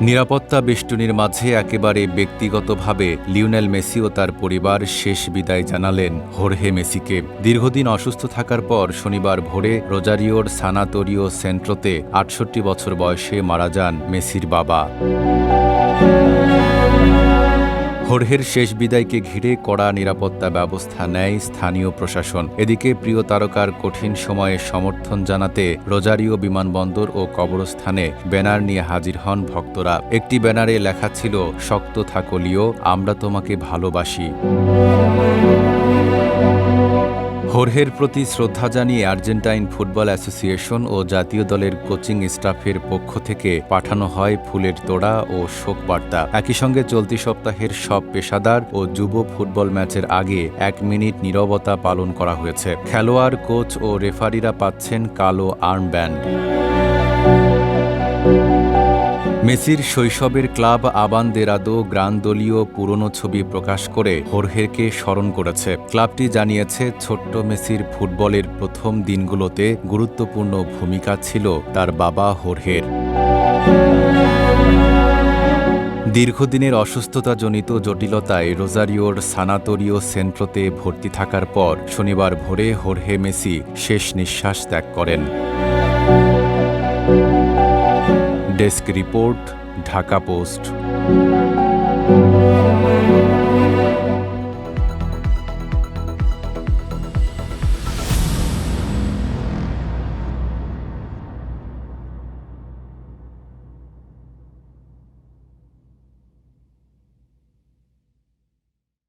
নিরাপত্তা বেষ্টনীর মাঝে একেবারে ব্যক্তিগতভাবে লিওনেল মেসি ও তার পরিবার শেষ বিদায় জানালেন হোর্হে মেসিকে। দীর্ঘদিন অসুস্থ থাকার পর শনিবার ভোরে রোজারিওর সানাতোরিও সেন্ট্রোতে ৬৮ বছর বয়সে মারা যান মেসির বাবা। হোর্হের শেষ বিদায়কে ঘিরে কড়া নিরাপত্তা ব্যবস্থা নেয় স্থানীয় প্রশাসন। এদিকে প্রিয় তারকার কঠিন সময়ে সমর্থন জানাতে রোজারিও বিমানবন্দর ও কবরস্থানে ব্যানার নিয়ে হাজির হন ভক্তরা। একটি ব্যানারে লেখা ছিল, শক্ত থাকো লিও, আমরা তোমাকে ভালোবাসি। হোর্হের প্রতি শ্রদ্ধা জানিয়ে আর্জেন্টাইন ফুটবল অ্যাসোসিয়েশন ও জাতীয় দলের কোচিং স্টাফের পক্ষ থেকে পাঠানো হয় ফুলের তোড়া ও শোকবার্তা। একই সঙ্গে চলতি সপ্তাহের সব পেশাদার ও যুব ফুটবল ম্যাচের আগে ১ মিনিট নীরবতা পালন করা হয়েছে। খেলোয়াড়, কোচ ও রেফারিরা পাচ্ছেন কালো আর্মব্যান্ড। মেসির শৈশবের ক্লাব আবান্দেরাদো গ্রান দলীয় পুরনো ছবি প্রকাশ করে হোর্হেকে স্মরণ করেছে। ক্লাবটি জানিয়েছে, ছোট্ট মেসির ফুটবলের প্রথম দিনগুলোতে গুরুত্বপূর্ণ ভূমিকা ছিল তার বাবা হোর্হের। দীর্ঘদিনের অসুস্থতাজনিত জটিলতায় রোজারিওর সানাতোরিও সেন্ট্রোতে ভর্তি থাকার পর শনিবার ভোরে হোর্হে মেসি শেষ নিঃশ্বাস ত্যাগ করেন। Desk report, Dhaka post.